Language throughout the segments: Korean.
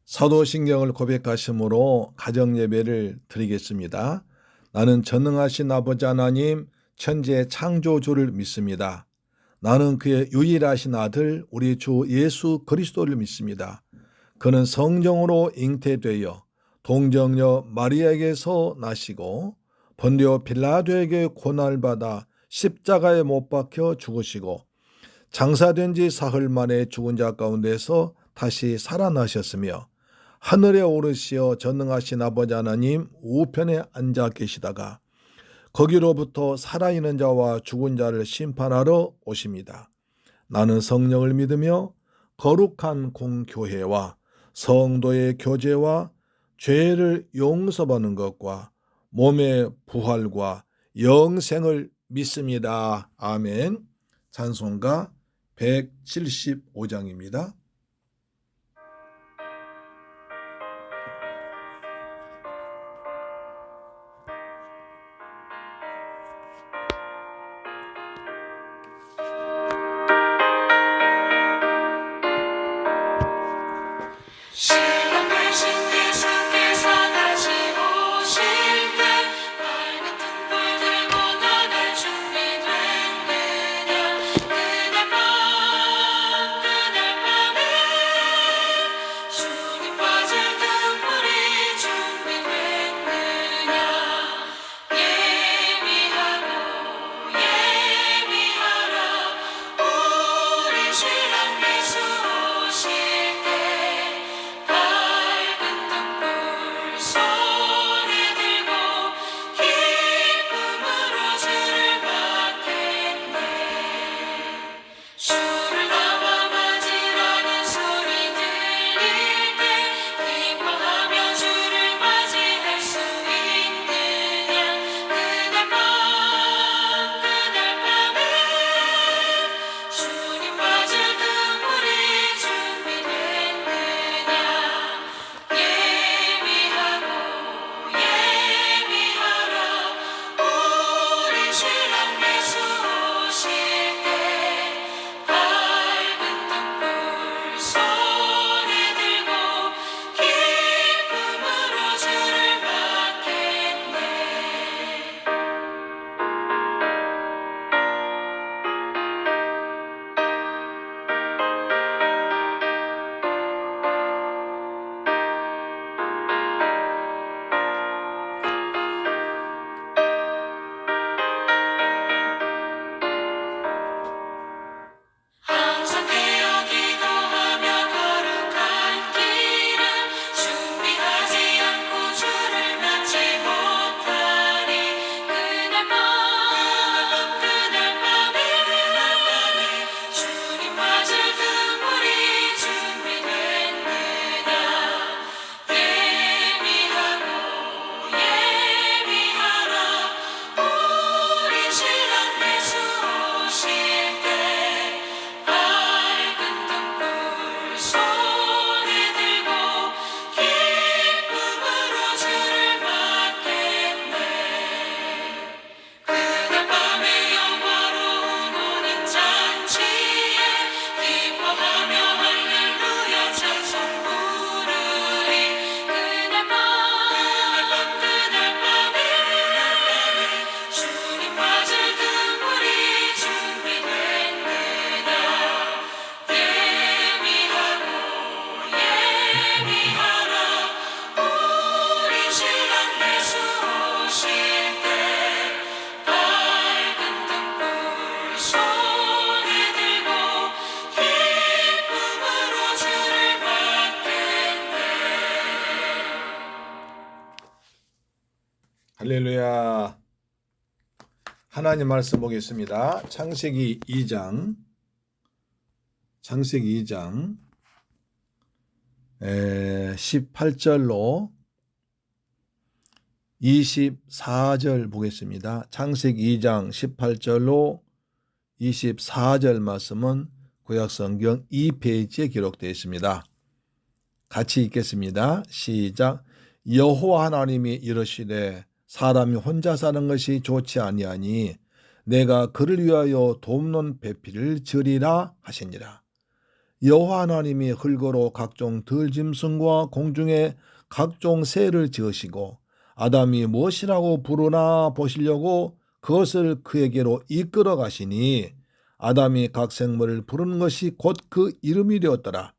사도신경을 고백하심으로 가정예배를 드리겠습니다. 나는 전능하신 아버지 하나님 천지의 창조주를 믿습니다. 나는 그의 유일하신 아들 우리 주 예수 그리스도를 믿습니다. 그는 성령으로 잉태되어 동정녀 마리아에게서 나시고 본디오 빌라도에게 고난을 받아 십자가에 못 박혀 죽으시고 장사된 지 사흘 만에 죽은 자 가운데서 다시 살아나셨으며 하늘에 오르시어 전능하신 아버지 하나님 우편에 앉아 계시다가 거기로부터 살아있는 자와 죽은 자를 심판하러 오십니다. 나는 성령을 믿으며 거룩한 공교회와 성도의 교제와 죄를 용서받는 것과 몸의 부활과 영생을 믿습니다. 아멘. 찬송가 175장입니다. 할렐루야. 하나님 말씀 보겠습니다. 창세기 2장 18절로 24절 보겠습니다. 창세기 2장 18절로 24절 말씀은 구약성경 2페이지에 기록되어 있습니다. 같이 읽겠습니다. 시작. 여호와 하나님이 이르시되 사람이 혼자 사는 것이 좋지 아니하니 내가 그를 위하여 돕는 배필을 지으리라 하시니라. 여호와 하나님이 흙으로 각종 들짐승과 공중의 각종 새를 지으시고 아담이 무엇이라고 부르나 보시려고 그것을 그에게로 이끌어 가시니 아담이 각 생물을 부르는 것이 곧 그 이름이 되었더라.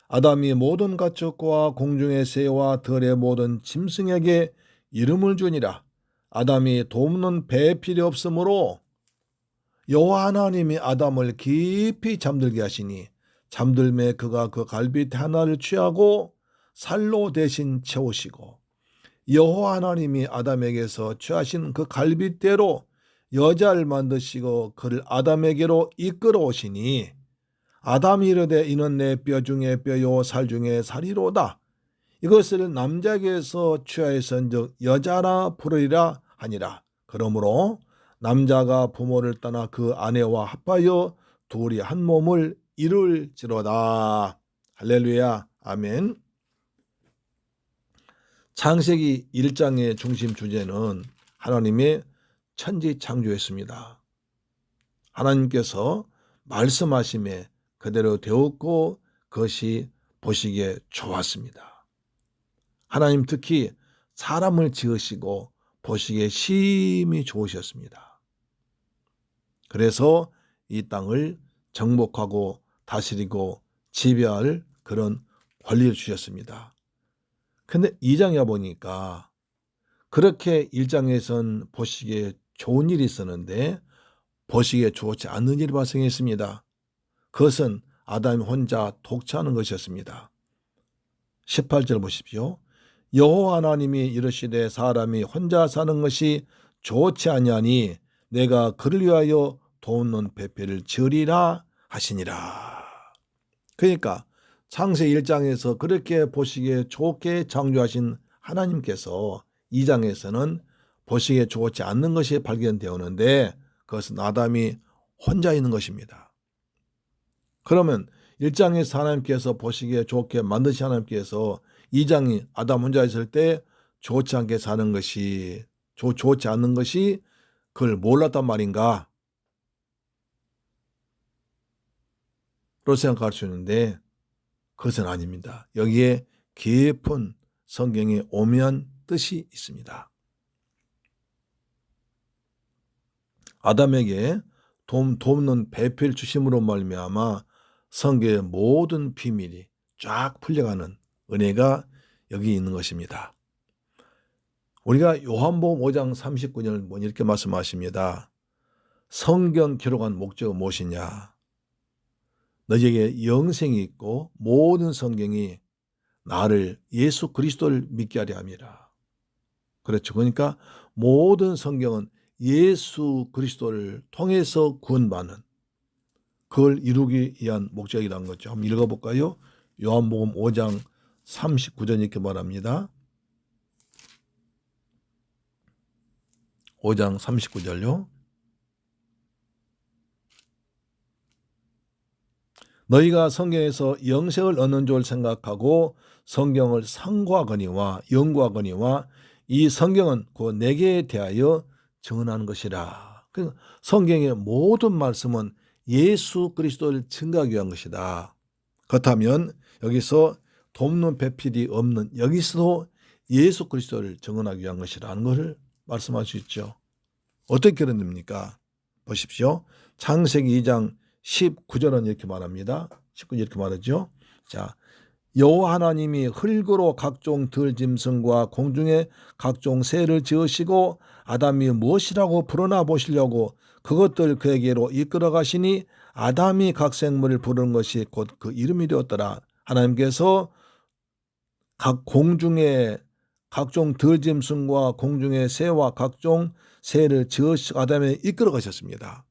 아담이 모든 가축과 공중의 새와 들의 모든 짐승에게 이름을 주니라. 아담이 돕는 배 필요 없으므로 여호와 하나님이 아담을 깊이 잠들게 하시니 잠들매 그가 그 갈빗 하나를 취하고 살로 대신 채우시고 여호와 하나님이 아담에게서 취하신 그 갈빗대로 여자를 만드시고 그를 아담에게로 이끌어 오시니 아담이 이르되 이는 내 뼈 중에 뼈요 살 중에 살이로다. 이것을 남자에게서 취하였은즉 여자라 부르리라 하니라. 그러므로 남자가 부모를 떠나 그 아내와 합하여 둘이 한 몸을 이룰지로다. 할렐루야. 아멘. 창세기 1장의 중심 주제는 하나님의 천지 창조였습니다. 하나님께서 말씀하심에 그대로 되었고 그것이 보시기에 좋았습니다. 하나님 특히 사람을 지으시고 보시기에 심히 좋으셨습니다. 그래서 이 땅을 정복하고 다스리고 지배할 그런 권리를 주셨습니다. 근데 2장에 보니까 그렇게 1장에선 보시기에 좋은 일이 있었는데 보시기에 좋지 않는 일이 발생했습니다. 그것은 아담이 혼자 독차하는 것이었습니다. 18절 보십시오. 여호와 하나님이 이르시되 사람이 혼자 사는 것이 좋지 아니하니 내가 그를 위하여 돕는 배필을 지으리라 하시니라. 그러니까 창세기 1장에서 그렇게 보시기에 좋게 창조하신 하나님께서 2장에서는 보시기에 좋지 않는 것이 발견되었는데 그것은 아담이 혼자 있는 것입니다. 그러면 1장에서 하나님께서 보시기에 좋게 만드신 하나님께서 2장이 아담 혼자 있을 때 좋지 않게 사는 것이 좋지 않는 것이 그걸 몰랐단 말인가? 로 생각할 수 있는데 그것은 아닙니다. 여기에 깊은 성경의 오묘한 뜻이 있습니다. 아담에게 돕는 배필 주심으로 말미암아 성경의 모든 비밀이 쫙 풀려가는 은혜가 여기 있는 것입니다. 우리가 요한복음 5장 39절 이렇게 말씀하십니다. 성경 기록한 목적은 무엇이냐? 너희에게 영생이 있고 모든 성경이 나를 예수 그리스도를 믿게 하려 함이라. 그렇죠. 그러니까 모든 성경은 예수 그리스도를 통해서 구원받는 그걸 이루기 위한 목적이라는 거죠. 한번 읽어볼까요? 요한복음 5장 39절 이렇게 말합니다. 5장 39절요. 너희가 성경에서 영생을 얻는 줄 생각하고 성경을 상고하거니와 연구하거니와 이 성경은 곧 내게 대하여 증언하는 것이라. 성경의 모든 말씀은 예수 그리스도를 증거하기 위한 것이다. 그렇다면 여기서 돕는 배필이 없는 여기서도 예수 그리스도를 증언하기 위한 것이라는 것을 말씀할 수 있죠. 어떻게 그런 겁니까? 보십시오. 창세기 2장 19절은 이렇게 말합니다. 19절 이렇게 말하죠. 자, 여호와 하나님이 흙으로 각종 들짐승과 공중의 각종 새를 지으시고 아담이 무엇이라고 부르나 보시려고 그것들 그에게로 이끌어 가시니 아담이 각 생물을 부르는 것이 곧 그 이름이 되었더라. 하나님께서 각 공중의 각종 들짐승과 공중의 새와 각종 새를 지으시고 아담에 이끌어 가셨습니다.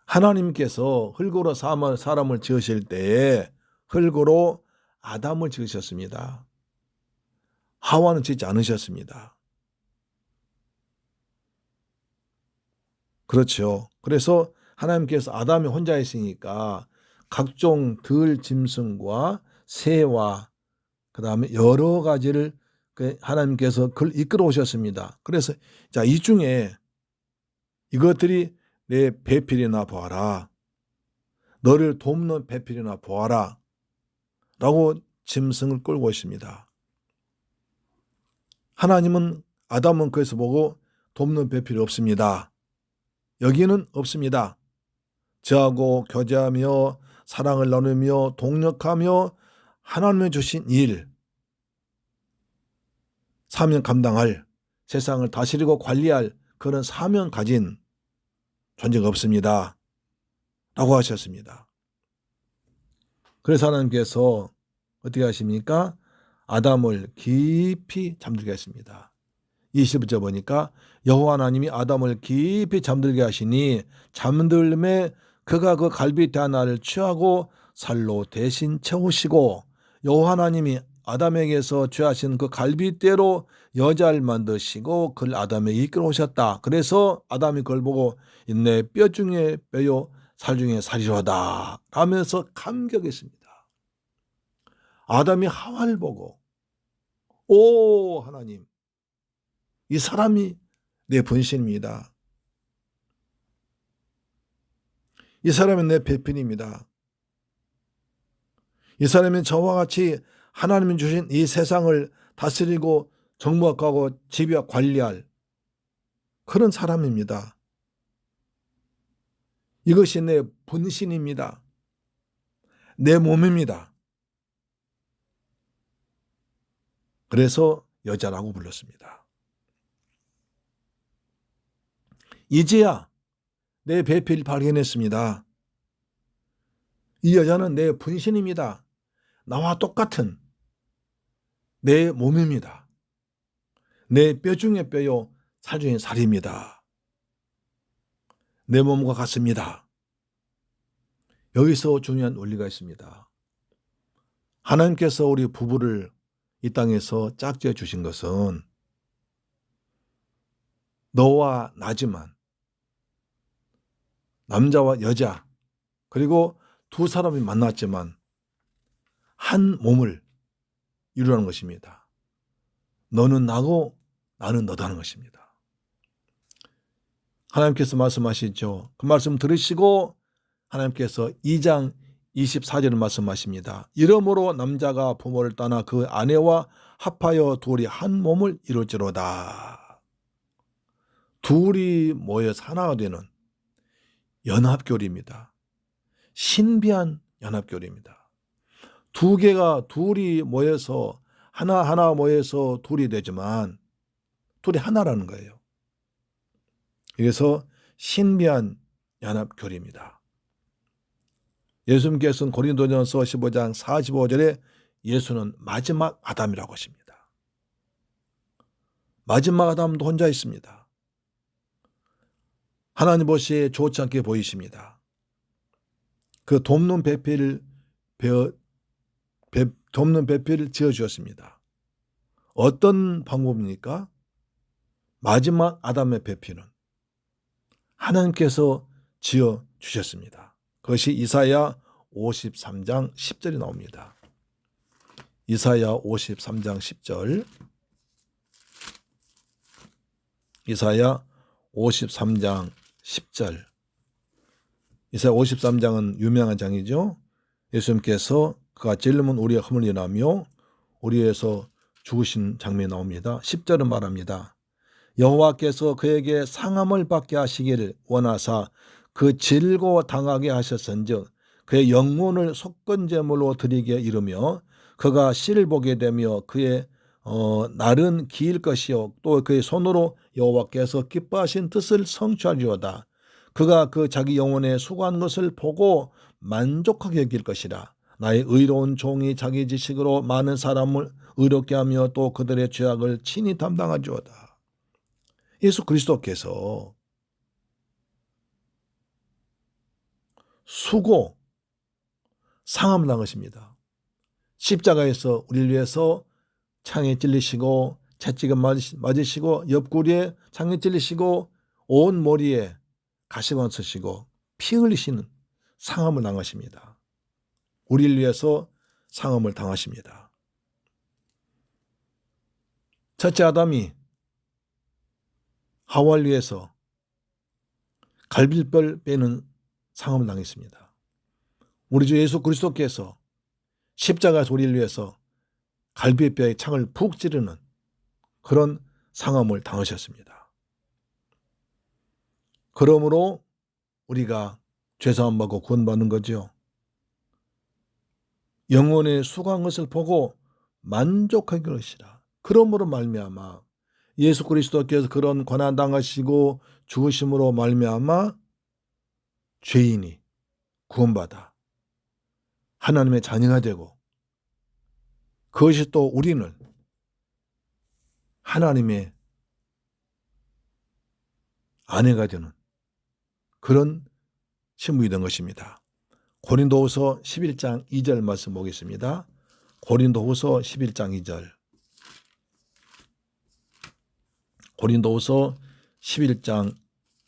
하나님께서 흙으로 사람을 지으실 때에 흙으로 아담을 지으셨습니다. 하와는 짓지 않으셨습니다. 그렇죠. 그래서 하나님께서 아담이 혼자 있으니까 각종 들짐승과 새와 그 다음에 여러 가지를 하나님께서 그걸 이끌어 오셨습니다. 그래서 자, 이 중에 이것들이 내 배필이나 보아라. 너를 돕는 배필이나 보아라. 라고 짐승을 끌고 있습니다. 하나님은 아담은 그래서 보고 돕는 배필이 없습니다. 여기는 없습니다. 저하고 교제하며 사랑을 나누며 동력하며 하나님이 주신 일, 사명 감당할, 세상을 다스리고 관리할 그런 사명 가진 존재가 없습니다. 라고 하셨습니다. 그래서 하나님께서 어떻게 하십니까? 아담을 깊이 잠들게 했습니다. 20절 보니까 여호와 하나님이 아담을 깊이 잠들게 하시니 잠들매 그가 그 갈빗대 하나를 취하고 살로 대신 채우시고 여호와 하나님이 아담에게서 취하신 그 갈빗대로 여자를 만드시고 그를 아담에게 이끌어 오셨다. 그래서 아담이 그걸 보고 내 뼈 중에 뼈요 살 중에 살이로다 하면서 감격했습니다. 아담이 하와를 보고 오 하나님, 이 사람이 내 분신입니다. 이 사람은 내 배필입니다. 이 사람은 저와 같이 하나님이 주신 이 세상을 다스리고 정복하고 지배와 관리할 그런 사람입니다. 이것이 내 분신입니다. 내 몸입니다. 그래서 여자라고 불렀습니다. 이제야 내 배필 발견했습니다. 이 여자는 내 분신입니다. 나와 똑같은 내 몸입니다. 내 뼈 중에 뼈요 살 중에 살입니다. 내 몸과 같습니다. 여기서 중요한 원리가 있습니다. 하나님께서 우리 부부를 이 땅에서 짝지어 주신 것은 너와 나지만 남자와 여자 그리고 두 사람이 만났지만 한 몸을 이루라는 것입니다. 너는 나고 나는 너다는 것입니다. 하나님께서 말씀하시죠. 그 말씀 들으시고 하나님께서 2장 24절을 말씀하십니다. 이러므로 남자가 부모를 떠나 그 아내와 합하여 둘이 한 몸을 이룰지로다. 둘이 모여서 하나가 되는 연합교리입니다. 신비한 연합교리입니다. 두 개가 둘이 모여서 하나 모여서 둘이 되지만 둘이 하나라는 거예요. 그래서 신비한 연합교리입니다. 예수님께서는 고린도전서 15장 45절에 예수는 마지막 아담이라고 하십니다. 마지막 아담도 혼자 있습니다. 하나님 보시기에 좋지 않게 보이십니다. 그 돕는 배필을 지어주었습니다. 어떤 방법입니까? 마지막 아담의 배필은 하나님께서 지어주셨습니다. 그것이 이사야 53장 10절이 나옵니다. 이사야 53장 10절. 이사야 53장 10절. 이사야 53장은 유명한 장이죠. 예수님께서 그가 찔림은 우리의 허물을 인하며 우리에서 죽으신 장면이 나옵니다. 10절은 말합니다. 여호와께서 그에게 상함을 받게 하시기를 원하사 그 질고 당하게 하셨은즉 그의 영혼을 속건제물로 드리게 이르며 그가 씨를 보게 되며 그의 날은 길 것이요 또 그의 손으로 여호와께서 기뻐하신 뜻을 성취하리로다. 그가 그 자기 영혼에 수고한 것을 보고 만족하게 여길 것이라. 나의 의로운 종이 자기 지식으로 많은 사람을 의롭게 하며 또 그들의 죄악을 친히 담당하리로다. 예수 그리스도께서 수고, 상함을 당하십니다. 십자가에서 우리를 위해서 창에 찔리시고 채찍을 맞으시고 옆구리에 창에 찔리시고 온 머리에 가시관 쓰시고 피 흘리시는 상함을 당하십니다. 우리를 위해서 상함을 당하십니다. 첫째 아담이 하와를 위해서 갈비뼈를 빼는 상함을 당했습니다. 우리 주 예수 그리스도께서 십자가에서 우리를 위해서 갈비뼈에 창을 푹 찌르는 그런 상함을 당하셨습니다. 그러므로 우리가 죄사함 받고 구원받는 거죠. 영혼의 수고한 것을 보고 만족하게 것이라. 그러므로 말미암아 예수 그리스도께서 그런 고난 당하시고 죽으심으로 말미암아 죄인이 구원받아 하나님의 자녀가 되고, 그것이 또 우리는 하나님의 아내가 되는 그런 신분이 된 것입니다. 고린도후서 11장 2절 말씀 보겠습니다. 고린도후서 11장 2절. 고린도후서 11장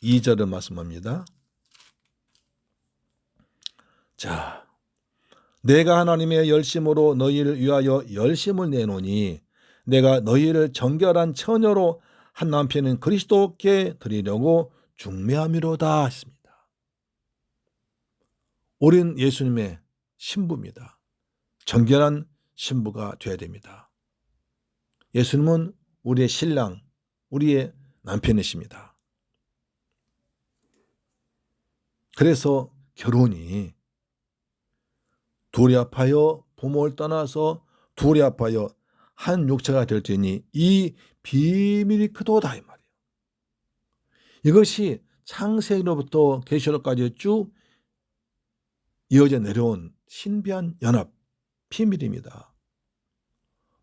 2절을 말씀합니다. 자, 내가 하나님의 열심으로 너희를 위하여 열심을 내노니 내가 너희를 정결한 처녀로 한 남편인 그리스도께 드리려고 중매함이로다 했습니다. 우린 예수님의 신부입니다. 정결한 신부가 되어야 됩니다. 예수님은 우리의 신랑, 우리의 남편이십니다. 그래서 결혼이 둘이 합하여 부모를 떠나서 둘이 합하여 한 육체가 될 테니 이 비밀이 크도다 이 말이에요. 이것이 창세기로부터 계시록까지 쭉 이어져 내려온 신비한 연합, 비밀입니다.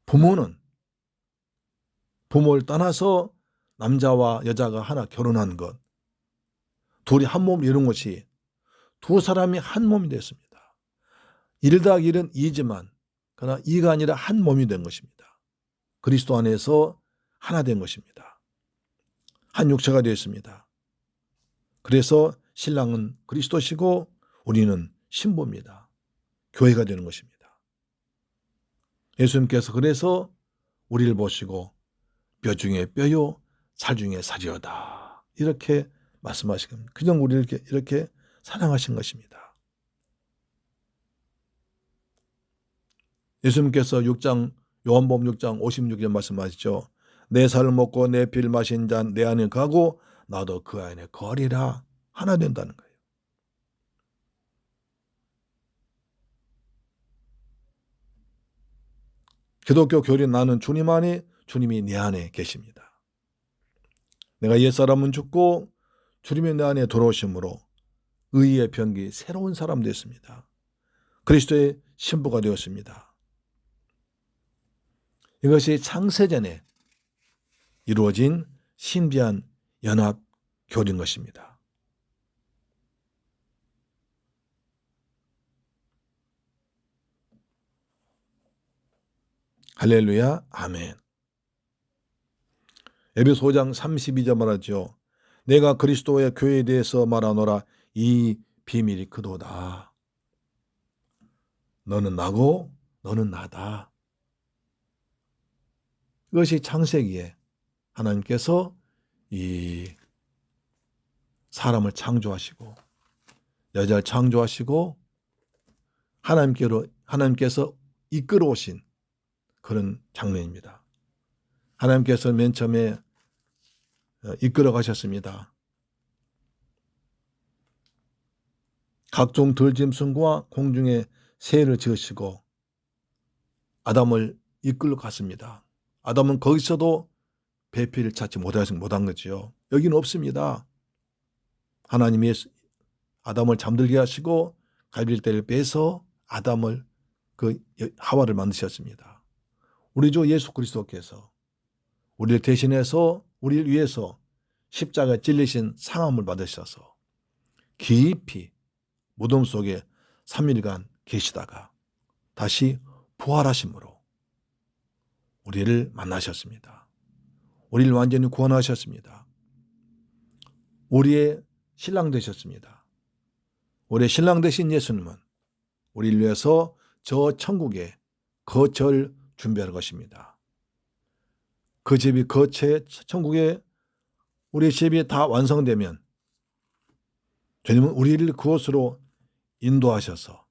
부모는 부모를 떠나서 남자와 여자가 하나 결혼한 것, 둘이 한 몸을 이룬 것이 두 사람이 한 몸이 됐습니다. 1 더하기 1은 2지만 그러나 2가 아니라 한 몸이 된 것입니다. 그리스도 안에서 하나 된 것입니다. 한 육체가 되었습니다. 그래서 신랑은 그리스도시고 우리는 신부입니다. 교회가 되는 것입니다. 예수님께서 그래서 우리를 보시고 뼈 중에 뼈요 살 중에 살이오다 이렇게 말씀하신 겁니다. 그냥 우리를 이렇게 사랑하신 것입니다. 예수님께서 요한복음 6장 56절 말씀하시죠. 내 살을 먹고 내 피를 마신 자는 내 안에 가고 나도 그 안에 거리라. 하나 된다는 거예요. 기독교 교리는 나는 주님 안에, 주님이 내 안에 계십니다. 내가 옛사람은 죽고 주님이 내 안에 들어오심으로 의의 병기 새로운 사람 됐습니다. 그리스도의 신부가 되었습니다. 이것이 창세전에 이루어진 신비한 연합 교리인 것입니다. 할렐루야, 아멘. 에베소 5장 32절 말하죠. 내가 그리스도의 교회에 대해서 말하노라. 이 비밀이 크도다. 너는 나고 너는 나다. 이것이 창세기에 하나님께서 이 사람을 창조하시고 여자를 창조하시고 하나님께서 이끌어오신 그런 장면입니다. 하나님께서 맨 처음에 이끌어 가셨습니다. 각종 들짐승과 공중의 새를 지으시고 아담을 이끌어 갔습니다. 아담은 거기서도 배필을 찾지 못한 거죠. 여기는 없습니다. 하나님이 아담을 잠들게 하시고 갈빗대를 빼서 아담을 하와를 만드셨습니다. 우리 주 예수 그리스도께서 우리를 대신해서 우리를 위해서 십자가에 찔리신 상함을 받으셔서 깊이 무덤 속에 3일간 계시다가 다시 부활하심으로 우리를 만나셨습니다. 우리를 완전히 구원하셨습니다. 우리의 신랑 되셨습니다. 우리의 신랑 되신 예수님은 우리를 위해서 저 천국에 거처를 준비할 것입니다. 그 집이 천국에 우리 집이 다 완성되면 주님은 우리를 그곳으로 인도하셔서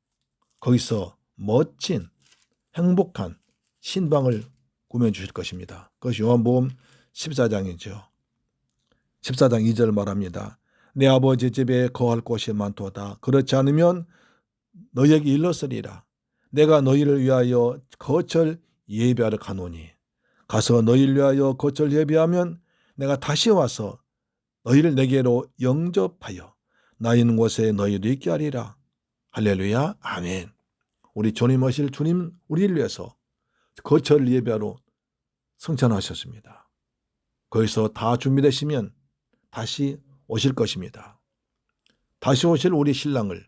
거기서 멋진 행복한 신방을 꾸며 주실 것입니다. 그것이 요한복음 14장이죠. 14장 2절 말합니다. 내 아버지 집에 거할 곳이 많도다. 그렇지 않으면 너희에게 일렀으리라. 내가 너희를 위하여 거처를 예비하러 가노니 가서 너희를 위하여 거처를 예비하면 내가 다시 와서 너희를 내게로 영접하여 나 있는 곳에 너희도 있게 하리라. 할렐루야. 아멘. 우리 주님 오실 주님 우리를 위해서 거처를 예비하러 승천하셨습니다. 거기서 다 준비되시면 다시 오실 것입니다. 다시 오실 우리 신랑을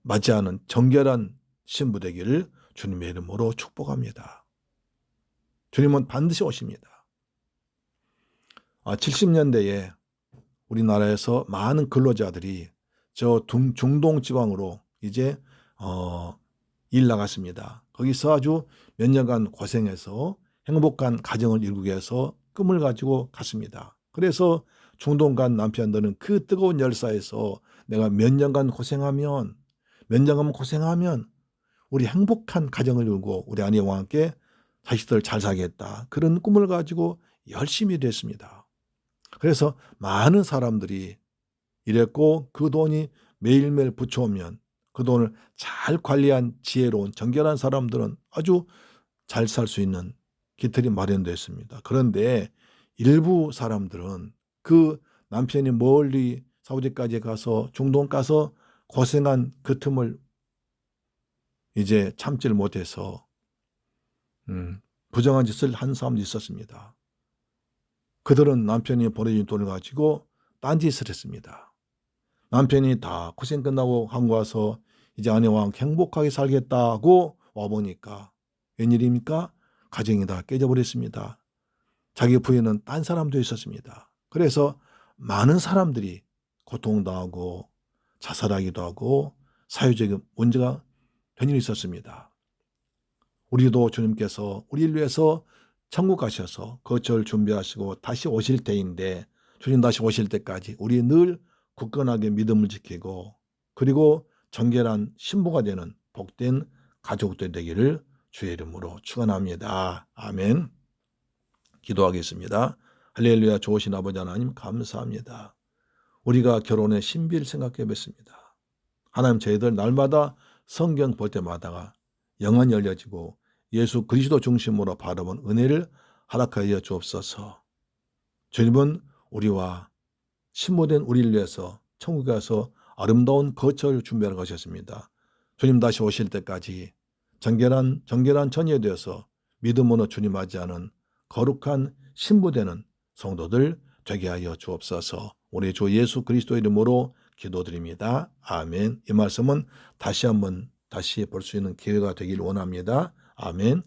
맞이하는 정결한 신부 되기를 주님의 이름으로 축복합니다. 주님은 반드시 오십니다. 70년대에 우리나라에서 많은 근로자들이 저 중동 지방으로 이제 일 나갔습니다. 거기서 아주 몇 년간 고생해서 행복한 가정을 이루기 위해서 꿈을 가지고 갔습니다. 그래서 중동 간 남편들은 그 뜨거운 열사에서 내가 몇 년간 고생하면 우리 행복한 가정을 이루고 우리 아내와 함께 자식들 잘 살겠다. 그런 꿈을 가지고 열심히 일했습니다. 그래서 많은 사람들이 일했고 그 돈이 매일매일 붙여오면 그 돈을 잘 관리한 지혜로운 정결한 사람들은 아주 잘 살 수 있는 기틀이 마련되어 있습니다. 그런데 일부 사람들은 그 남편이 멀리 사우디까지 가서 중동 가서 고생한 그 틈을 이제 참지를 못해서 부정한 짓을 한 사람도 있었습니다. 그들은 남편이 보내준 돈을 가지고 딴짓을 했습니다. 남편이 다 고생 끝나고 한국 와서 이제 아내와 행복하게 살겠다고 와보니까 웬일입니까? 가정이 다 깨져버렸습니다. 자기 부인은 딴 사람도 있었습니다. 그래서 많은 사람들이 고통당하고 자살하기도 하고 사회적인 문제가 된 일이 있었습니다. 우리도 주님께서 우리를 위해서 천국 가셔서 거처를 준비하시고 다시 오실 때인데 주님 다시 오실 때까지 우리 늘 굳건하게 믿음을 지키고 그리고 정결한 신부가 되는 복된 가족들 되기를 주의 이름으로 축원합니다. 아멘. 기도하겠습니다. 할렐루야. 좋으신 아버지 하나님 감사합니다. 우리가 결혼의 신비를 생각해 뵙습니다. 하나님 저희들 날마다 성경 볼 때마다가 영안이 열려지고 예수 그리스도 중심으로 바라본 은혜를 허락하여 주옵소서. 주님은 우리와 신부된 우리를 위해서 천국에 가서 아름다운 거처를 준비하러 가셨습니다. 주님 다시 오실 때까지 정결한 처녀 되어서 믿음으로 주님 맞이하는 거룩한 신부되는 성도들 되게 하여 주옵소서. 우리 주 예수 그리스도 이름으로 기도드립니다. 아멘. 이 말씀은 다시 볼 수 있는 기회가 되길 원합니다. 아멘.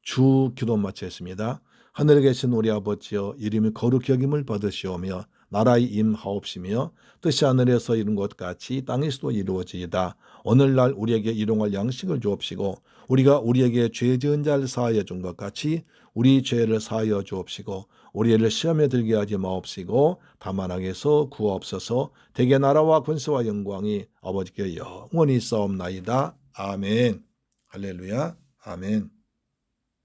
주 기도 마치겠습니다. 하늘에 계신 우리 아버지여 이름이 거룩히 여김을 받으시오며 나라의 임하옵시며 뜻이 하늘에서 이룬 것 같이 땅에서도 이루어지이다. 오늘날 우리에게 일용할 양식을 주옵시고 우리가 우리에게 죄 지은 자를 사하여 준 것 같이 우리 죄를 사하여 주옵시고 우리를 시험에 들게 하지 마옵시고 다만 악에서 구하옵소서. 대개 나라와 권세와 영광이 아버지께 영원히 있사옵나이다. 아멘. 할렐루야. 아멘.